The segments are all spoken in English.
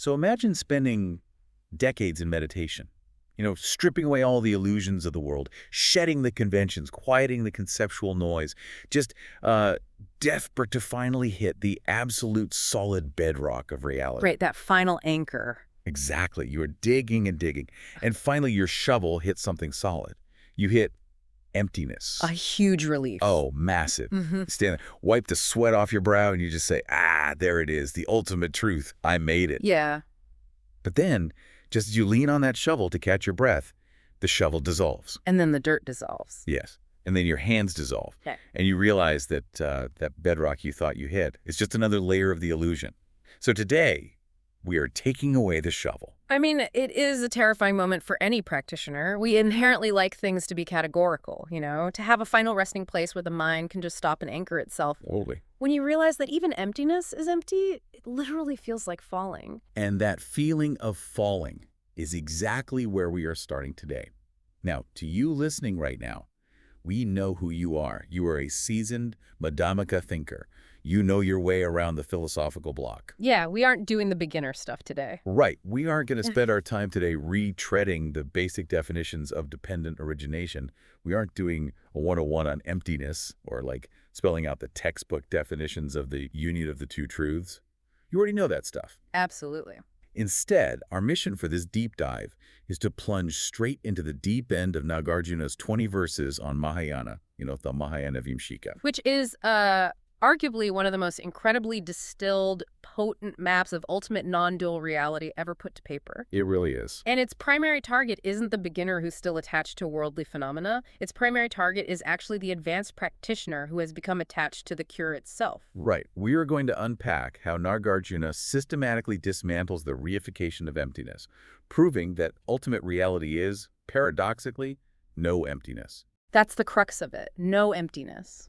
So imagine spending decades in meditation, stripping away all the illusions of the world, shedding the conventions, quieting the conceptual noise, just desperate to finally hit the absolute solid bedrock of reality. Right, that final anchor. Exactly. You are digging and digging. And finally, your shovel hits something solid. You hit emptiness. A huge relief. Oh, massive. Stand there, wipe the sweat off your brow, and you just say, there it is, the ultimate truth. I made it. Yeah. But then, just as you lean on that shovel to catch your breath, the shovel dissolves. And then the dirt dissolves. Yes. And then your hands dissolve. Okay. And you realize that that bedrock you thought you hit is just another layer of the illusion. So today, we are taking away the shovel. I mean, it is a terrifying moment for any practitioner. We inherently like things to be categorical, to have a final resting place where the mind can just stop and anchor itself. Totally. When you realize that even emptiness is empty, it literally feels like falling. And that feeling of falling is exactly where we are starting today. Now, to you listening right now, we know who you are. You are a seasoned Madhyamaka thinker. You know your way around the philosophical block. Yeah, we aren't doing the beginner stuff today. Right. We aren't going to spend our time today retreading the basic definitions of dependent origination. We aren't doing a 101 on emptiness or like spelling out the textbook definitions of the union of the two truths. You already know that stuff. Absolutely. Instead, our mission for this deep dive is to plunge straight into the deep end of Nāgārjuna's 20 verses on Mahāyāna, the Mahāyānavimśikā. Which is arguably one of the most incredibly distilled, potent maps of ultimate non-dual reality ever put to paper. It really is. And its primary target isn't the beginner who's still attached to worldly phenomena. Its primary target is actually the advanced practitioner who has become attached to the cure itself. Right. We are going to unpack how Nāgārjuna systematically dismantles the reification of emptiness, proving that ultimate reality is, paradoxically, no emptiness. That's the crux of it. No emptiness.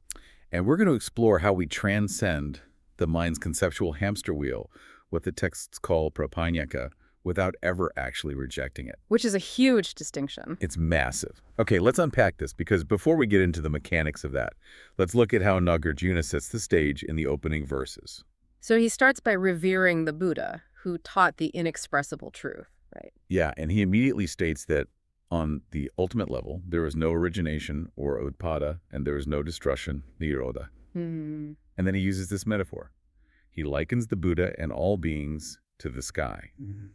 And we're going to explore how we transcend the mind's conceptual hamster wheel, what the texts call prapaññaka, without ever actually rejecting it. Which is a huge distinction. It's massive. Okay, let's unpack this, because before we get into the mechanics of that, let's look at how Nāgārjuna sets the stage in the opening verses. So he starts by revering the Buddha, who taught the inexpressible truth, right? Yeah, and he immediately states that on the ultimate level, there is no origination or utpāda, and there is no destruction, nirodha. And then he uses this metaphor. He likens the Buddha and all beings to the sky,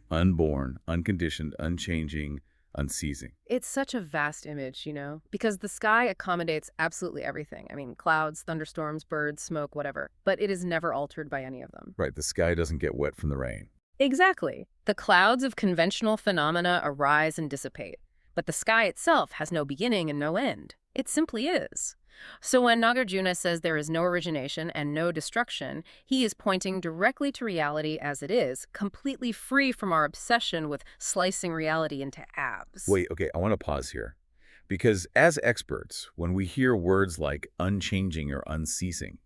unborn, unconditioned, unchanging, unceasing. It's such a vast image, because the sky accommodates absolutely everything. I mean, clouds, thunderstorms, birds, smoke, whatever. But it is never altered by any of them. Right, the sky doesn't get wet from the rain. Exactly. The clouds of conventional phenomena arise and dissipate. But the sky itself has no beginning and no end. It simply is. So when Nāgārjuna says there is no origination and no destruction, he is pointing directly to reality as it is, completely free from our obsession with slicing reality into abs. Wait, okay, I want to pause here. Because as experts, when we hear words like unchanging or unceasing,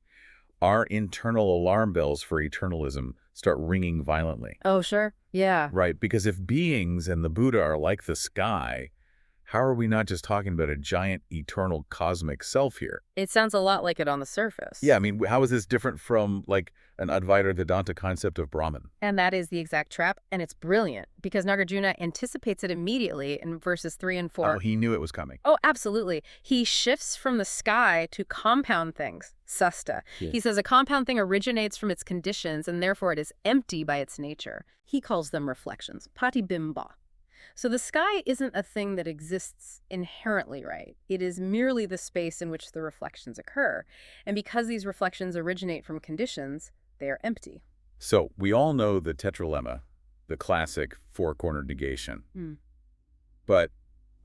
our internal alarm bells for eternalism start ringing violently. Oh, sure. Yeah. Right, because if beings and the Buddha are like the sky, how are we not just talking about a giant, eternal, cosmic self here? It sounds a lot like it on the surface. Yeah, I mean, how is this different from, like, an Advaita Vedanta concept of Brahman? And that is the exact trap, and it's brilliant, because Nāgārjuna anticipates it immediately in verses 3 and 4. Oh, he knew it was coming. Oh, absolutely. He shifts from the sky to compound things, sasta. Yeah. He says a compound thing originates from its conditions, and therefore it is empty by its nature. He calls them reflections, patibimba. So the sky isn't a thing that exists inherently, right? It is merely the space in which the reflections occur. And because these reflections originate from conditions, they are empty. So we all know the tetralemma, the classic four-cornered negation. But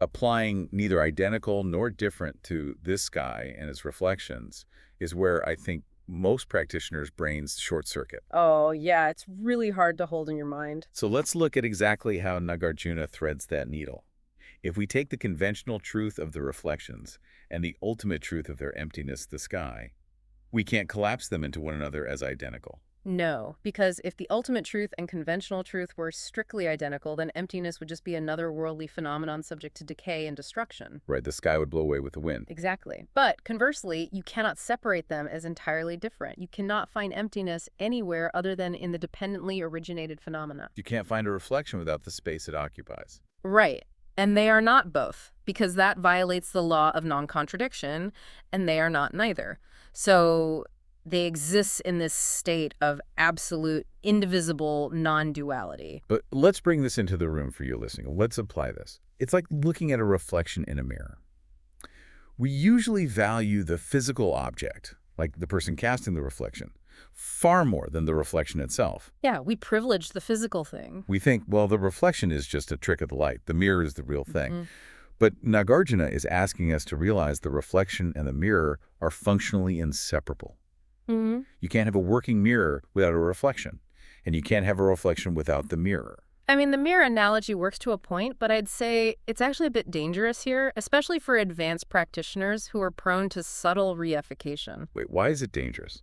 applying neither identical nor different to this sky and its reflections is where I think most practitioners' brains short circuit. Oh, yeah, it's really hard to hold in your mind. So let's look at exactly how Nāgārjuna threads that needle. If we take the conventional truth of the reflections and the ultimate truth of their emptiness, the sky, we can't collapse them into one another as identical. No, because if the ultimate truth and conventional truth were strictly identical, then emptiness would just be another worldly phenomenon subject to decay and destruction. Right, the sky would blow away with the wind. Exactly. But conversely, you cannot separate them as entirely different. You cannot find emptiness anywhere other than in the dependently originated phenomena. You can't find a reflection without the space it occupies. Right. And they are not both, because that violates the law of non-contradiction, and they are not neither. So they exist in this state of absolute, indivisible non-duality. But let's bring this into the room for you listening. Let's apply this. It's like looking at a reflection in a mirror. We usually value the physical object, like the person casting the reflection, far more than the reflection itself. Yeah, we privilege the physical thing. We think, well, the reflection is just a trick of the light. The mirror is the real thing. Mm-hmm. But Nāgārjuna is asking us to realize the reflection and the mirror are functionally inseparable. Mm-hmm. You can't have a working mirror without a reflection, and you can't have a reflection without the mirror. I mean, the mirror analogy works to a point, but I'd say it's actually a bit dangerous here, especially for advanced practitioners who are prone to subtle reification. Wait, why is it dangerous?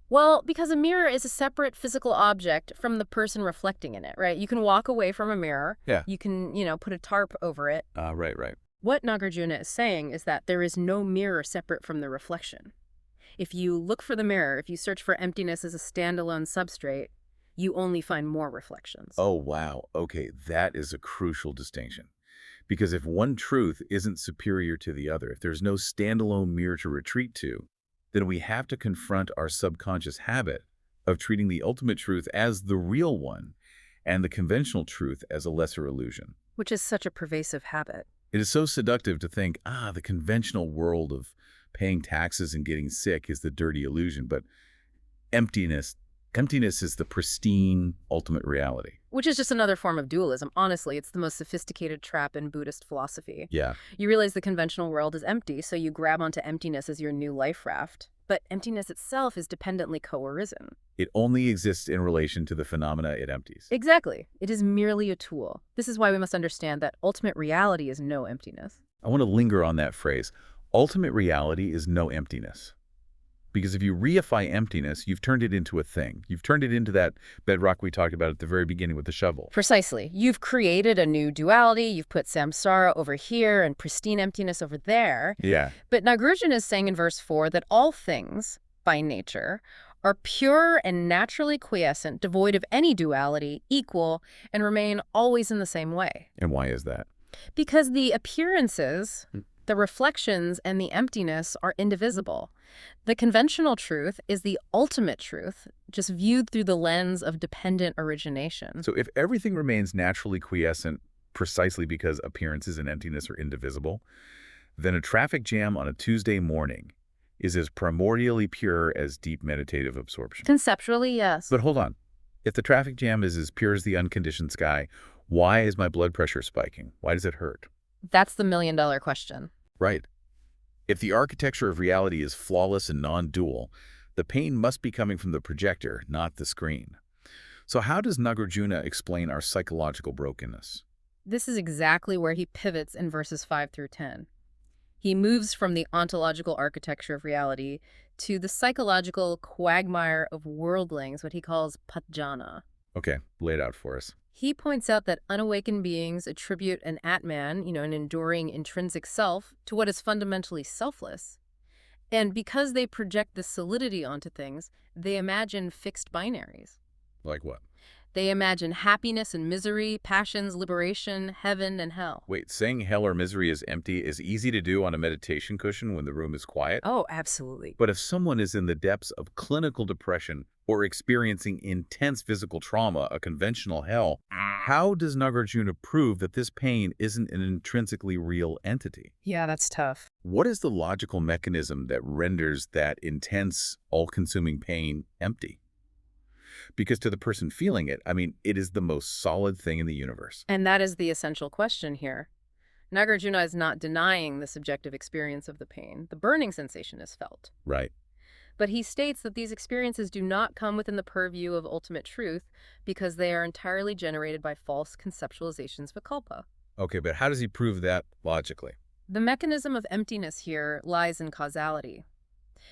Well, because a mirror is a separate physical object from the person reflecting in it, right? You can walk away from a mirror. Yeah. You can, put a tarp over it. Right. What Nāgārjuna is saying is that there is no mirror separate from the reflection. If you look for the mirror, if you search for emptiness as a standalone substrate, you only find more reflections. Oh, wow. Okay, that is a crucial distinction. Because if one truth isn't superior to the other, if there's no standalone mirror to retreat to, then we have to confront our subconscious habit of treating the ultimate truth as the real one and the conventional truth as a lesser illusion. Which is such a pervasive habit. It is so seductive to think, the conventional world of paying taxes and getting sick is the dirty illusion, but emptiness is the pristine ultimate reality. Which is just another form of dualism. Honestly, it's the most sophisticated trap in Buddhist philosophy. Yeah. You realize the conventional world is empty, so you grab onto emptiness as your new life raft. But emptiness itself is dependently co-arisen. It only exists in relation to the phenomena it empties. Exactly. It is merely a tool. This is why we must understand that ultimate reality is no emptiness. I want to linger on that phrase. Ultimate reality is no emptiness. Because if you reify emptiness, you've turned it into a thing. You've turned it into that bedrock we talked about at the very beginning with the shovel. Precisely. You've created a new duality. You've put samsara over here and pristine emptiness over there. Yeah. But Nāgārjuna is saying in verse 4 that all things, by nature, are pure and naturally quiescent, devoid of any duality, equal, and remain always in the same way. And why is that? Because the appearances, the reflections, and the emptiness are indivisible. The conventional truth is the ultimate truth, just viewed through the lens of dependent origination. So if everything remains naturally quiescent precisely because appearances and emptiness are indivisible, then a traffic jam on a Tuesday morning is as primordially pure as deep meditative absorption. Conceptually, yes. But hold on. If the traffic jam is as pure as the unconditioned sky, why is my blood pressure spiking? Why does it hurt? That's the million-dollar question. Right. If the architecture of reality is flawless and non-dual, the pain must be coming from the projector, not the screen. So how does Nāgārjuna explain our psychological brokenness? This is exactly where he pivots in verses 5 through 10. He moves from the ontological architecture of reality to the psychological quagmire of worldlings, what he calls patjana. Okay, lay it out for us. He points out that unawakened beings attribute an Atman, an enduring intrinsic self, to what is fundamentally selfless. And because they project the solidity onto things, they imagine fixed binaries. Like what? They imagine happiness and misery, passions, liberation, heaven and hell. Wait, saying hell or misery is empty is easy to do on a meditation cushion when the room is quiet? Oh, absolutely. But if someone is in the depths of clinical depression or experiencing intense physical trauma, a conventional hell, how does Nāgārjuna prove that this pain isn't an intrinsically real entity? Yeah, that's tough. What is the logical mechanism that renders that intense, all-consuming pain empty? Because to the person feeling it, it is the most solid thing in the universe. And that is the essential question here. Nāgārjuna is not denying the subjective experience of the pain. The burning sensation is felt. Right. But he states that these experiences do not come within the purview of ultimate truth because they are entirely generated by false conceptualizations of vikalpa. Okay, but how does he prove that logically? The mechanism of emptiness here lies in causality.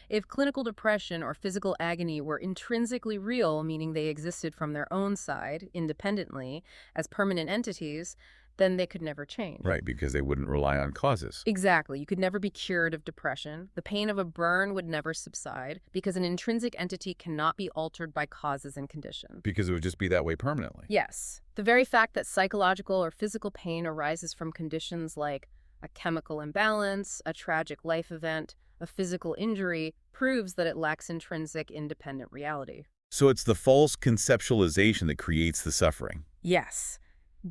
If clinical depression or physical agony were intrinsically real, meaning they existed from their own side, independently, as permanent entities, then they could never change. Right, because they wouldn't rely on causes. Exactly. You could never be cured of depression. The pain of a burn would never subside because an intrinsic entity cannot be altered by causes and conditions. Because it would just be that way permanently. Yes. The very fact that psychological or physical pain arises from conditions like a chemical imbalance, a tragic life event, a physical injury, proves that it lacks intrinsic independent reality. So it's the false conceptualization that creates the suffering. Yes.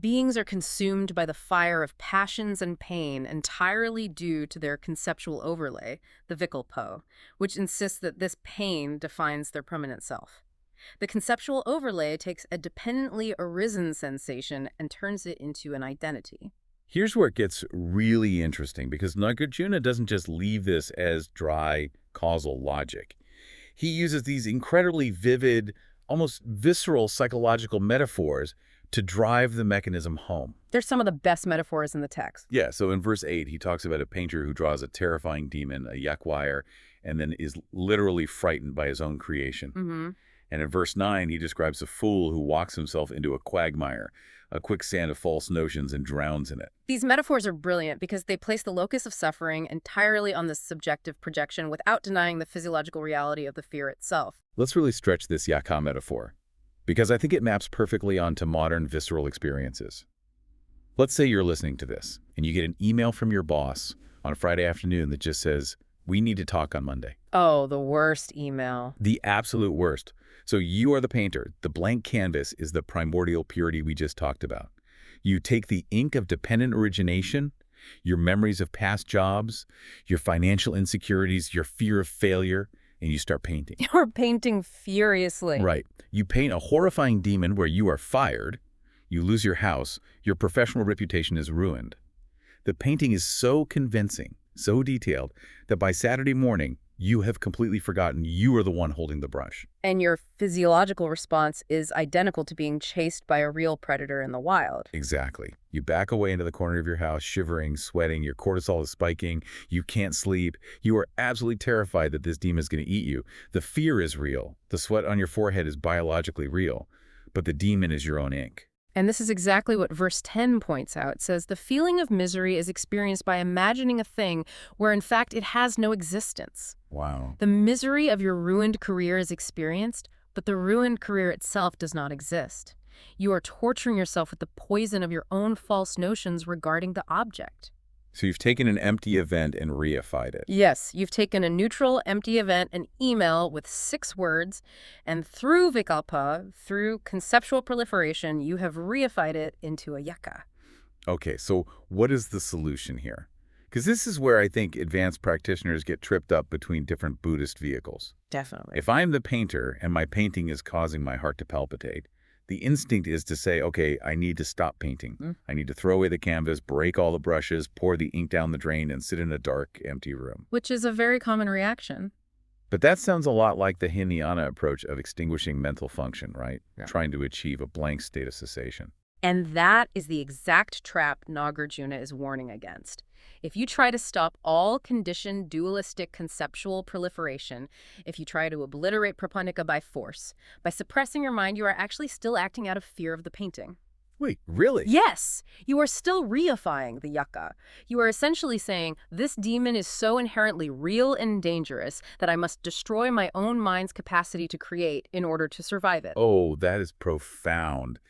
Beings are consumed by the fire of passions and pain entirely due to their conceptual overlay, the vikalpo, which insists that this pain defines their permanent self. The conceptual overlay takes a dependently arisen sensation and turns it into an identity. Here's where it gets really interesting, because Nāgārjuna doesn't just leave this as dry causal logic. He uses these incredibly vivid, almost visceral psychological metaphors to drive the mechanism home. They're some of the best metaphors in the text. Yeah, so in verse 8, he talks about a painter who draws a terrifying demon, a yakwire, and then is literally frightened by his own creation. And in verse 9, he describes a fool who walks himself into a quagmire, a quicksand of false notions, and drowns in it. These metaphors are brilliant because they place the locus of suffering entirely on this subjective projection without denying the physiological reality of the fear itself. Let's really stretch this yaka metaphor, because I think it maps perfectly onto modern visceral experiences. Let's say you're listening to this, and you get an email from your boss on a Friday afternoon that just says, "We need to talk on Monday." Oh, the worst email. The absolute worst. So you are the painter. The blank canvas is the primordial purity we just talked about. You take the ink of dependent origination, your memories of past jobs, your financial insecurities, your fear of failure, and you start painting. You're painting furiously. Right. You paint a horrifying demon where you are fired, you lose your house, your professional reputation is ruined. The painting is so convincing, so detailed, that by Saturday morning, you have completely forgotten you are the one holding the brush. And your physiological response is identical to being chased by a real predator in the wild. Exactly. You back away into the corner of your house, shivering, sweating, your cortisol is spiking, you can't sleep. You are absolutely terrified that this demon is going to eat you. The fear is real. The sweat on your forehead is biologically real. But the demon is your own ink. And this is exactly what verse 10 points out. It says, the feeling of misery is experienced by imagining a thing where in fact it has no existence. Wow. The misery of your ruined career is experienced, but the ruined career itself does not exist. You are torturing yourself with the poison of your own false notions regarding the object. So you've taken an empty event and reified it. Yes, you've taken a neutral, empty event, an email with 6 words, and through vikalpa, through conceptual proliferation, you have reified it into a yaka. Okay, so what is the solution here? Because this is where I think advanced practitioners get tripped up between different Buddhist vehicles. Definitely. If I'm the painter and my painting is causing my heart to palpitate, the instinct is to say, okay, I need to stop painting. I need to throw away the canvas, break all the brushes, pour the ink down the drain, and sit in a dark, empty room. Which is a very common reaction. But that sounds a lot like the Hinayana approach of extinguishing mental function, right? Yeah. Trying to achieve a blank state of cessation. And that is the exact trap Nāgārjuna is warning against. If you try to stop all conditioned dualistic conceptual proliferation, if you try to obliterate prapanika by force, by suppressing your mind, you are actually still acting out of fear of the painting. Wait, really? Yes, you are still reifying the yaka. You are essentially saying, this demon is so inherently real and dangerous that I must destroy my own mind's capacity to create in order to survive it. Oh, that is profound.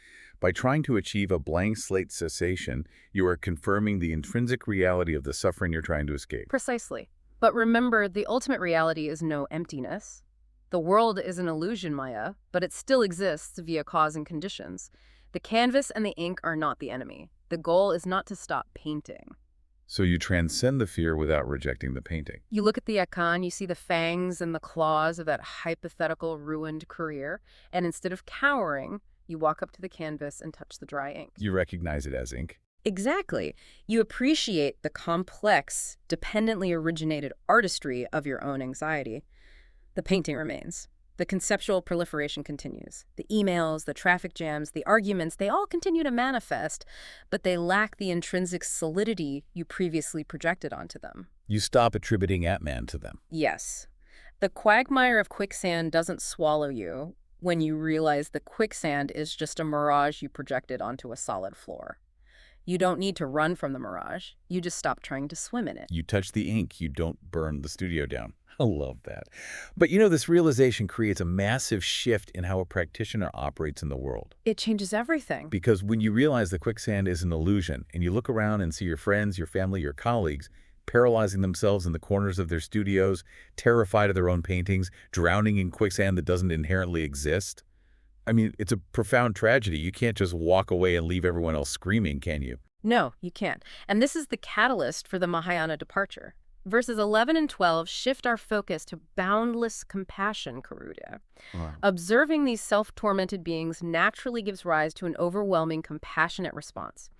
By trying to achieve a blank slate cessation, you are confirming the intrinsic reality of the suffering you're trying to escape. Precisely. But remember, the ultimate reality is no emptiness. The world is an illusion, Maya, but it still exists via cause and conditions. The canvas and the ink are not the enemy. The goal is not to stop painting. So you transcend the fear without rejecting the painting. You look at the yakan, you see the fangs and the claws of that hypothetical ruined career, and instead of cowering, you walk up to the canvas and touch the dry ink. You recognize it as ink. Exactly. You appreciate the complex, dependently originated artistry of your own anxiety. The painting remains. The conceptual proliferation continues. The emails, the traffic jams, the arguments, they all continue to manifest, but they lack the intrinsic solidity you previously projected onto them. You stop attributing Atman to them. Yes. The quagmire of quicksand doesn't swallow you when you realize the quicksand is just a mirage you projected onto a solid floor. You don't need to run from the mirage. You just stop trying to swim in it. You touch the ink, you don't burn the studio down. I love that. But this realization creates a massive shift in how a practitioner operates in the world. It changes everything. Because when you realize the quicksand is an illusion, and you look around and see your friends, your family, your colleagues paralyzing themselves in the corners of their studios, terrified of their own paintings, drowning in quicksand that doesn't inherently exist. I mean, it's a profound tragedy. You can't just walk away and leave everyone else screaming, can you? No, you can't. And this is the catalyst for the Mahāyāna departure. Verses 11 and 12 shift our focus to boundless compassion, Garuda. Wow. Observing these self-tormented beings naturally gives rise to an overwhelming compassionate response.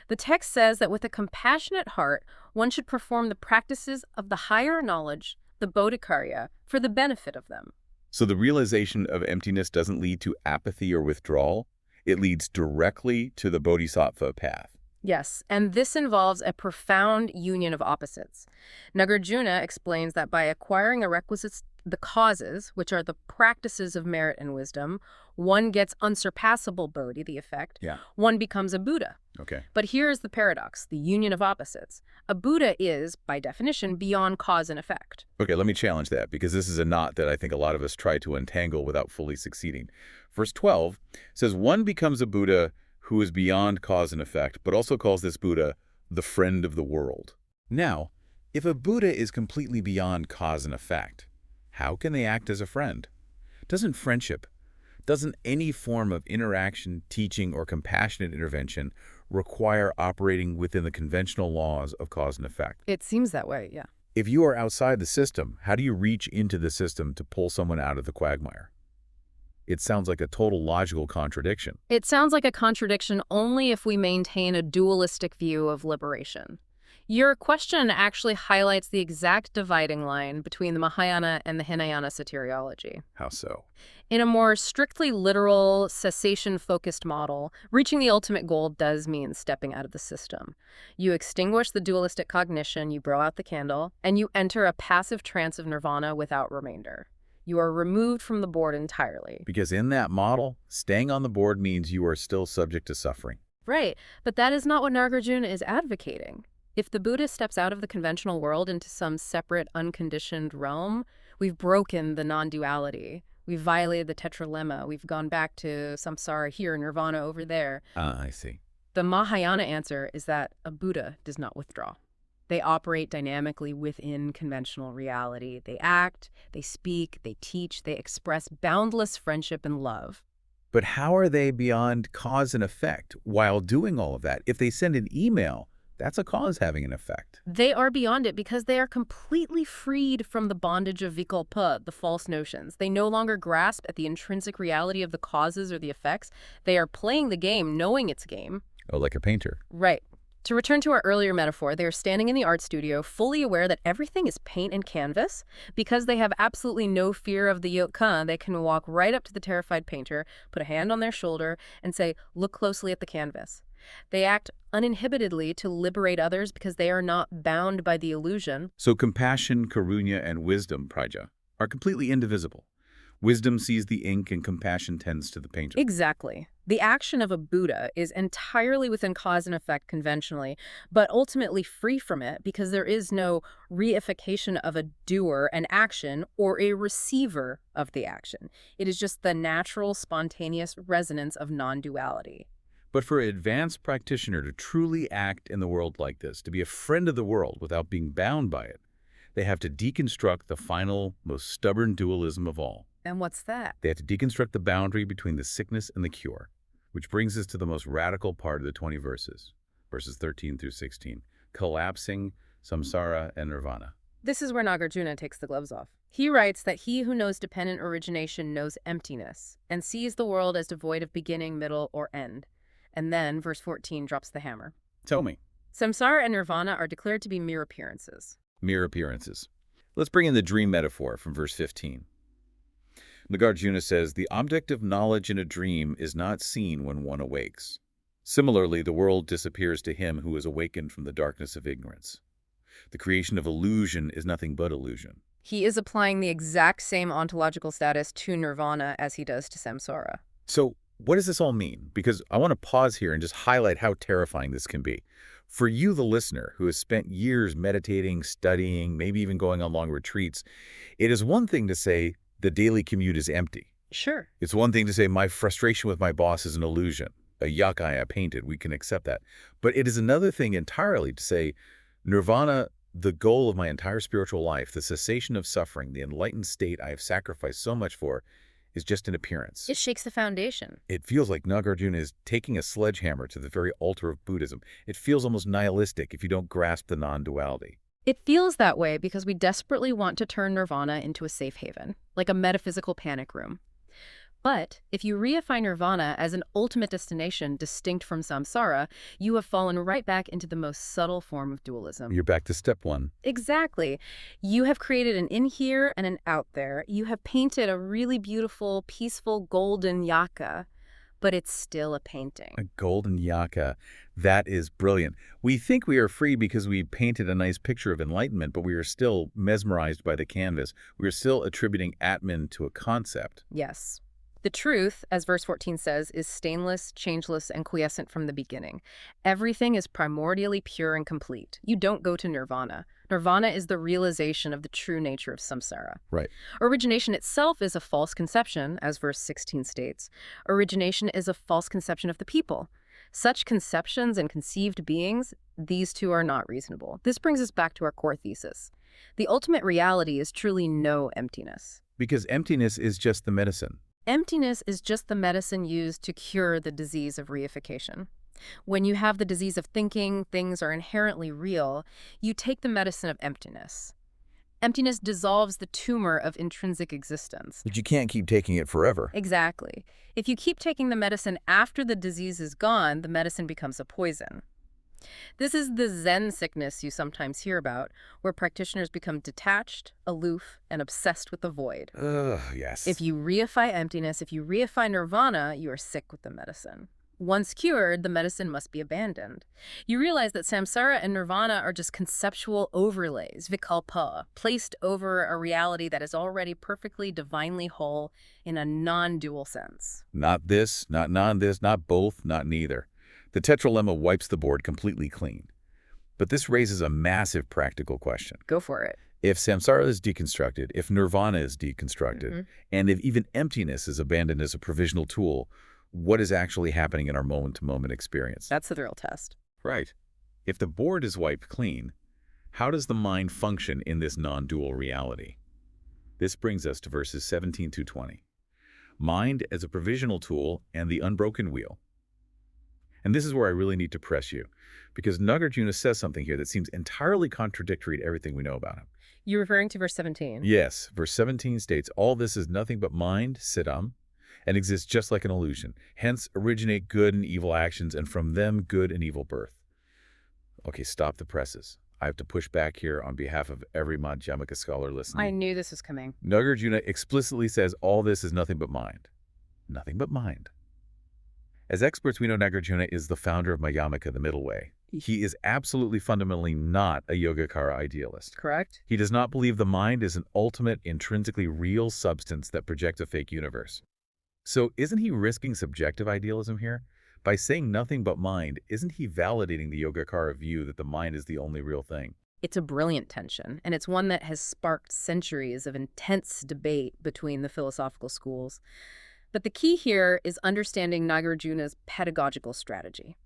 The text says that with a compassionate heart, one should perform the practices of the higher knowledge, the bodhicarya, for the benefit of them. So the realization of emptiness doesn't lead to apathy or withdrawal. It leads directly to the bodhisattva path. Yes, and this involves a profound union of opposites. Nāgārjuna explains that by acquiring the requisites, the causes, which are the practices of merit and wisdom, one gets unsurpassable bodhi, the effect. Yeah. One becomes a Buddha. Okay. But here's the paradox, the union of opposites. A Buddha is, by definition, beyond cause and effect. Okay, let me challenge that, because this is a knot that I think a lot of us try to untangle without fully succeeding. Verse 12 says, one becomes a Buddha who is beyond cause and effect, but also calls this Buddha the friend of the world. Now, if a Buddha is completely beyond cause and effect, how can they act as a friend? Doesn't any form of interaction, teaching, or compassionate intervention require operating within the conventional laws of cause and effect? It seems that way, yeah. If you are outside the system, how do you reach into the system to pull someone out of the quagmire? It sounds like a total logical contradiction. It sounds like a contradiction only if we maintain a dualistic view of liberation. Your question actually highlights the exact dividing line between the Mahāyāna and the Hinayana soteriology. How so? In a more strictly literal, cessation-focused model, reaching the ultimate goal does mean stepping out of the system. You extinguish the dualistic cognition, you blow out the candle, and you enter a passive trance of nirvana without remainder. You are removed from the board entirely. Because in that model, staying on the board means you are still subject to suffering. Right, but that is not what Nāgārjuna is advocating. If the Buddha steps out of the conventional world into some separate, unconditioned realm, we've broken the non-duality. We've violated the tetralemma. We've gone back to samsara here, nirvana over there. I see. The Mahāyāna answer is that a Buddha does not withdraw. They operate dynamically within conventional reality. They act, they speak, they teach, they express boundless friendship and love. But how are they beyond cause and effect while doing all of that? If they send an email, that's a cause having an effect. They are beyond it because they are completely freed from the bondage of vikalpa, the false notions. They no longer grasp at the intrinsic reality of the causes or the effects. They are playing the game, knowing it's a game. Oh, like a painter. Right. To return to our earlier metaphor, they are standing in the art studio, fully aware that everything is paint and canvas. Because they have absolutely no fear of the yoga, they can walk right up to the terrified painter, put a hand on their shoulder, and say, look closely at the canvas. They act uninhibitedly to liberate others because they are not bound by the illusion. So compassion, karunya, and wisdom, praja, are completely indivisible. Wisdom sees the ink and compassion tends to the painter. Exactly. The action of a Buddha is entirely within cause and effect conventionally, but ultimately free from it because there is no reification of a doer, an action, or a receiver of the action. It is just the natural, spontaneous resonance of non-duality. But for an advanced practitioner to truly act in the world like this, to be a friend of the world without being bound by it, they have to deconstruct the final, most stubborn dualism of all. And what's that? They have to deconstruct the boundary between the sickness and the cure, which brings us to the most radical part of the 20 verses, verses 13 through 16, collapsing samsara and nirvana. This is where Nāgārjuna takes the gloves off. He writes that he who knows dependent origination knows emptiness and sees the world as devoid of beginning, middle, or end. And then, verse 14 drops the hammer. Tell me. Samsara and nirvana are declared to be mere appearances. Mere appearances. Let's bring in the dream metaphor from verse 15. Nāgārjuna says, the object of knowledge in a dream is not seen when one awakes. Similarly, the world disappears to him who is awakened from the darkness of ignorance. The creation of illusion is nothing but illusion. He is applying the exact same ontological status to nirvana as he does to samsara. So what does this all mean? Because I want to pause here and just highlight how terrifying this can be. For you, the listener, who has spent years meditating, studying, maybe even going on long retreats, it is one thing to say the daily commute is empty. Sure. It's one thing to say my frustration with my boss is an illusion, a yakai I painted. We can accept that. But it is another thing entirely to say nirvana, the goal of my entire spiritual life, the cessation of suffering, the enlightened state I have sacrificed so much for, is just an appearance. It shakes the foundation. It feels like Nāgārjuna is taking a sledgehammer to the very altar of Buddhism. It feels almost nihilistic if you don't grasp the non-duality. It feels that way because we desperately want to turn nirvana into a safe haven, like a metaphysical panic room. But if you reify nirvana as an ultimate destination distinct from samsara, you have fallen right back into the most subtle form of dualism. You're back to step one. Exactly. You have created an in here and an out there. You have painted a really beautiful, peaceful, golden yaka, but it's still a painting. A golden yaka. That is brilliant. We think we are free because we painted a nice picture of enlightenment, but we are still mesmerized by the canvas. We are still attributing Atman to a concept. Yes. The truth, as verse 14 says, is stainless, changeless, and quiescent from the beginning. Everything is primordially pure and complete. You don't go to nirvana. Nirvana is the realization of the true nature of samsara. Right. Origination itself is a false conception, as verse 16 states. Origination is a false conception of the people. Such conceptions and conceived beings, these two are not reasonable. This brings us back to our core thesis. The ultimate reality is truly no emptiness. Because emptiness is just the medicine. Emptiness is just the medicine used to cure the disease of reification. When you have the disease of thinking things are inherently real, you take the medicine of emptiness. Emptiness dissolves the tumor of intrinsic existence. But you can't keep taking it forever. Exactly. If you keep taking the medicine after the disease is gone, the medicine becomes a poison. This is the Zen sickness you sometimes hear about, where practitioners become detached, aloof, and obsessed with the void. Yes. If you reify emptiness, if you reify nirvana, you are sick with the medicine. Once cured, the medicine must be abandoned. You realize that samsara and nirvana are just conceptual overlays, vikalpa, placed over a reality that is already perfectly divinely whole in a non-dual sense. Not this, not non-this, not both, not neither. The tetralemma wipes the board completely clean. But this raises a massive practical question. Go for it. If samsara is deconstructed, if nirvana is deconstructed, and if even emptiness is abandoned as a provisional tool, what is actually happening in our moment-to-moment experience? That's the thrill test. Right. If the board is wiped clean, how does the mind function in this non-dual reality? This brings us to verses 17 through 20. Mind as a provisional tool and the unbroken wheel. And this is where I really need to press you, because Nāgārjuna says something here that seems entirely contradictory to everything we know about him. You're referring to verse 17? Yes. Verse 17 states, all this is nothing but mind, siddham, and exists just like an illusion. Hence originate good and evil actions, and from them good and evil birth. Okay, stop the presses. I have to push back here on behalf of every Madhyamaka scholar listening. I knew this was coming. Nāgārjuna explicitly says all this is nothing but mind. Nothing but mind. As experts, we know Nāgārjuna is the founder of Mahāyānavimśikā, the middle way. He is absolutely fundamentally not a Yogacara idealist. Correct? He does not believe the mind is an ultimate, intrinsically real substance that projects a fake universe. So isn't he risking subjective idealism here? By saying nothing but mind, isn't he validating the Yogacara view that the mind is the only real thing? It's a brilliant tension, and it's one that has sparked centuries of intense debate between the philosophical schools. But the key here is understanding Nāgārjuna's pedagogical strategy.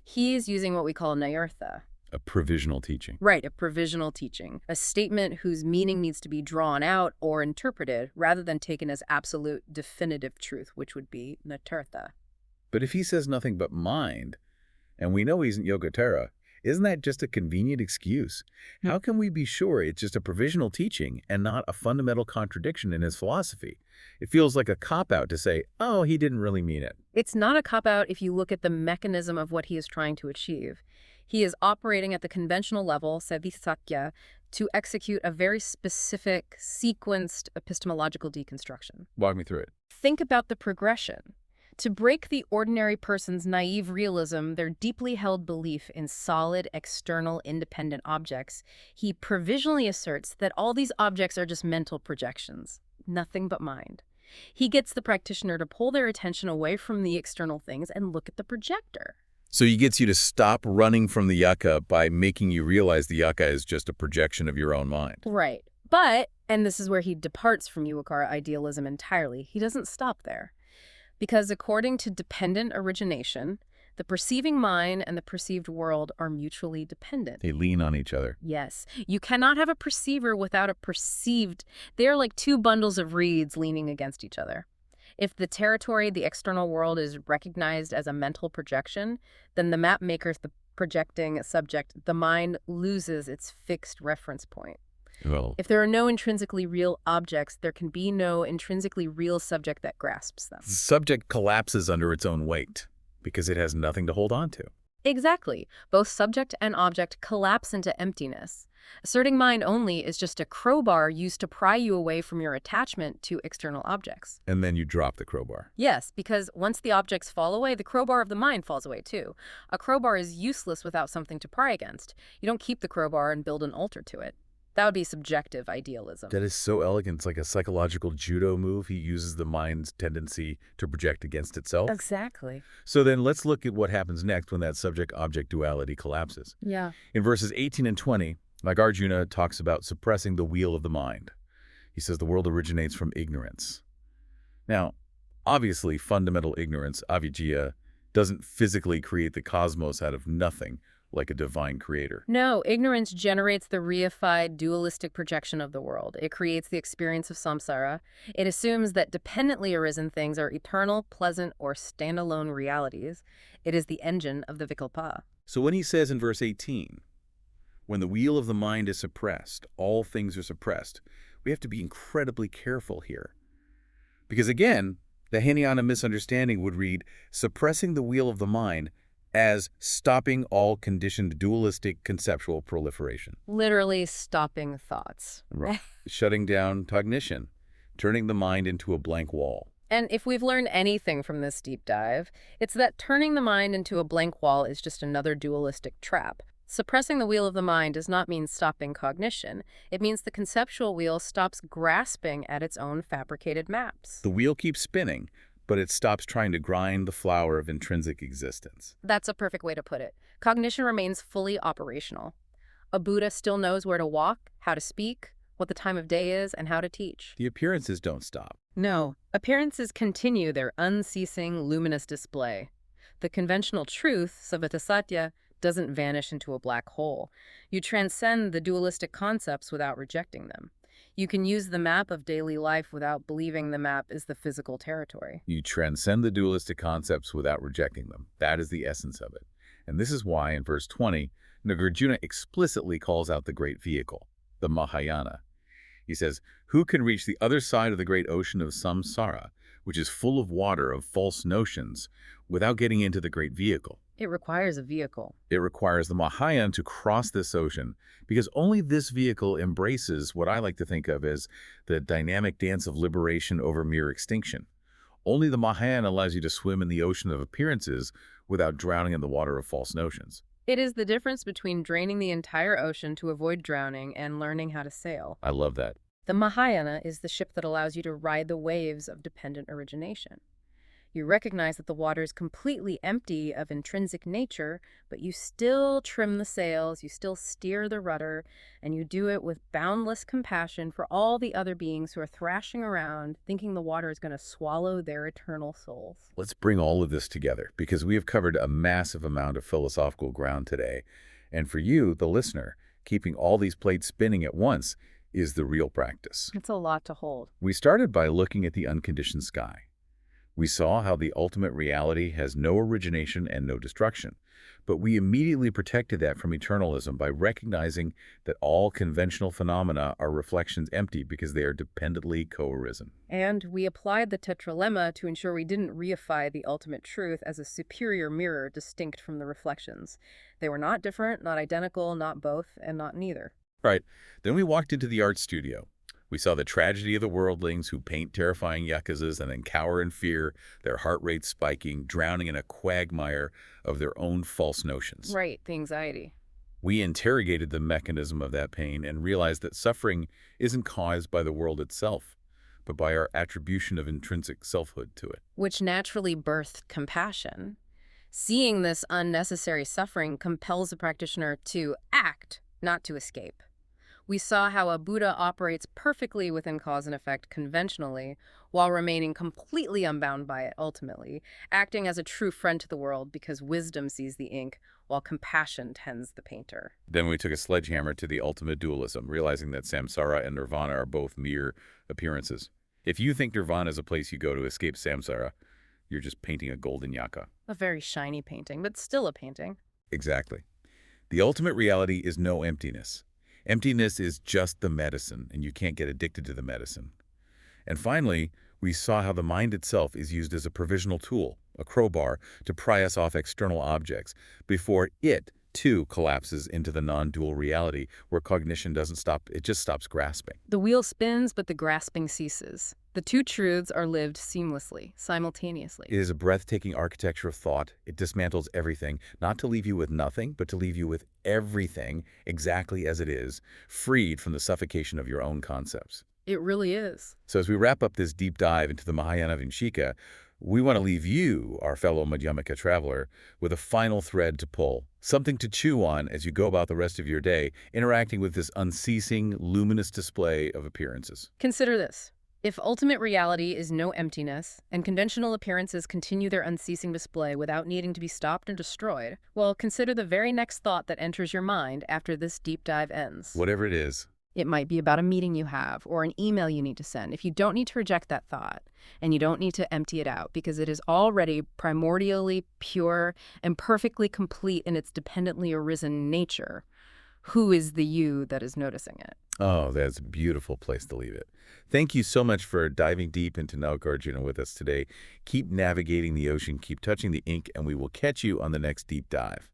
He is using what we call nirodha. A provisional teaching. Right, a provisional teaching, a statement whose meaning needs to be drawn out or interpreted rather than taken as absolute definitive truth, which would be natartha. But if he says nothing but mind, and we know he isn't Yogacara, isn't that just a convenient excuse? How can we be sure it's just a provisional teaching and not a fundamental contradiction in his philosophy? It feels like a cop-out to say, oh, he didn't really mean it. It's not a cop-out if you look at the mechanism of what he is trying to achieve. He is operating at the conventional level, sattvāḥ, to execute a very specific, sequenced epistemological deconstruction. Walk me through it. Think about the progression. To break the ordinary person's naive realism, their deeply held belief in solid, external, independent objects, he provisionally asserts that all these objects are just mental projections, nothing but mind. He gets the practitioner to pull their attention away from the external things and look at the projector. So he gets you to stop running from the yucca by making you realize the yucca is just a projection of your own mind. Right. But, and this is where he departs from Uopp idealism entirely, he doesn't stop there. Because according to dependent origination, the perceiving mind and the perceived world are mutually dependent. They lean on each other. Yes. You cannot have a perceiver without a perceived. They are like two bundles of reeds leaning against each other. If the territory, the external world, is recognized as a mental projection, then the map maker's the projecting subject, the mind loses its fixed reference point. Well, If there are no intrinsically real objects, there can be no intrinsically real subject that grasps them. the subject collapses under its own weight because it has nothing to hold on to. Exactly. Both subject and object collapse into emptiness. Asserting mind only is just a crowbar used to pry you away from your attachment to external objects. And then you drop the crowbar. Yes, because once the objects fall away, the crowbar of the mind falls away too. A crowbar is useless without something to pry against. You don't keep the crowbar and build an altar to it. That would be subjective idealism. That is so elegant. It's like a psychological judo move. He uses the mind's tendency to project against itself. Exactly. So then let's look at what happens next when that subject-object duality collapses. Yeah. In verses 18 and 20, Nāgārjuna talks about suppressing the wheel of the mind. He says the world originates from ignorance. Now, obviously, fundamental ignorance, avidya, doesn't physically create the cosmos out of nothing like a divine creator. No, ignorance generates the reified, dualistic projection of the world. It creates the experience of samsara. It assumes that dependently arisen things are eternal, pleasant, or standalone realities. It is the engine of the vikalpa. So when he says in verse 18, when the wheel of the mind is suppressed, all things are suppressed, we have to be incredibly careful here. Because again, the Hinayana misunderstanding would read, suppressing the wheel of the mind as stopping all conditioned dualistic conceptual proliferation. Literally stopping thoughts. Right. Shutting down cognition, turning the mind into a blank wall. And if we've learned anything from this deep dive, it's that turning the mind into a blank wall is just another dualistic trap. Suppressing the wheel of the mind does not mean stopping cognition. It means the conceptual wheel stops grasping at its own fabricated maps. The wheel keeps spinning, but it stops trying to grind the flower of intrinsic existence. That's a perfect way to put it. Cognition remains fully operational. A Buddha still knows where to walk, how to speak, what the time of day is, and how to teach. The appearances don't stop. No, appearances continue their unceasing, luminous display. The conventional truth, savattasatya, doesn't vanish into a black hole. You transcend the dualistic concepts without rejecting them. You can use the map of daily life without believing the map is the physical territory. You transcend the dualistic concepts without rejecting them. That is the essence of it. And this is why, in verse 20, Nāgārjuna explicitly calls out the great vehicle, the Mahāyāna. He says, who can reach the other side of the great ocean of samsara, which is full of water of false notions, without getting into the great vehicle? It requires a vehicle. It requires the Mahāyāna to cross this ocean, because only this vehicle embraces what I like to think of as the dynamic dance of liberation over mere extinction. Only the Mahāyāna allows you to swim in the ocean of appearances without drowning in the water of false notions. It is the difference between draining the entire ocean to avoid drowning and learning how to sail. I love that. The Mahāyāna is the ship that allows you to ride the waves of dependent origination. You recognize that the water is completely empty of intrinsic nature, but you still trim the sails, you still steer the rudder, and you do it with boundless compassion for all the other beings who are thrashing around, thinking the water is going to swallow their eternal souls. Let's bring all of this together, because we have covered a massive amount of philosophical ground today. And for you, the listener, keeping all these plates spinning at once is the real practice. It's a lot to hold. We started by looking at the unconditioned sky. We saw how the ultimate reality has no origination and no destruction, but we immediately protected that from eternalism by recognizing that all conventional phenomena are reflections empty because they are dependently co-arisen. And we applied the tetralemma to ensure we didn't reify the ultimate truth as a superior mirror distinct from the reflections. They were not different, not identical, not both, and not neither. Right. Then we walked into the art studio. We saw the tragedy of the worldlings who paint terrifying yakuzas and then cower in fear, their heart rates spiking, drowning in a quagmire of their own false notions. Right, the anxiety. We interrogated the mechanism of that pain and realized that suffering isn't caused by the world itself, but by our attribution of intrinsic selfhood to it. Which naturally birthed compassion. Seeing this unnecessary suffering compels the practitioner to act, not to escape. We saw how a Buddha operates perfectly within cause and effect conventionally, while remaining completely unbound by it ultimately, acting as a true friend to the world because wisdom sees the ink, while compassion tends the painter. Then we took a sledgehammer to the ultimate dualism, realizing that samsara and nirvana are both mere appearances. If you think nirvana is a place you go to escape samsara, you're just painting a golden yaka. A very shiny painting, but still a painting. Exactly. The ultimate reality is no emptiness. Emptiness is just the medicine, and you can't get addicted to the medicine. And finally, we saw how the mind itself is used as a provisional tool, a crowbar, to pry us off external objects before it, too, collapses into the non-dual reality where cognition doesn't stop, it just stops grasping. The wheel spins, but the grasping ceases. The two truths are lived seamlessly, simultaneously. It is a breathtaking architecture of thought. It dismantles everything, not to leave you with nothing, but to leave you with everything exactly as it is, freed from the suffocation of your own concepts. It really is. So as we wrap up this deep dive into the Mahāyānavimśikā, we want to leave you, our fellow Madhyamaka traveler, with a final thread to pull, something to chew on as you go about the rest of your day, interacting with this unceasing, luminous display of appearances. Consider this. If ultimate reality is no emptiness, and conventional appearances continue their unceasing display without needing to be stopped and destroyed, well, consider the very next thought that enters your mind after this deep dive ends. Whatever it is. It might be about a meeting you have or an email you need to send. If you don't need to reject that thought, and you don't need to empty it out because it is already primordially pure and perfectly complete in its dependently arisen nature, who is the you that is noticing it? Oh, that's a beautiful place to leave it. Thank you so much for diving deep into Nāgārjuna with us today. Keep navigating the ocean, keep touching the ink, and we will catch you on the next deep dive.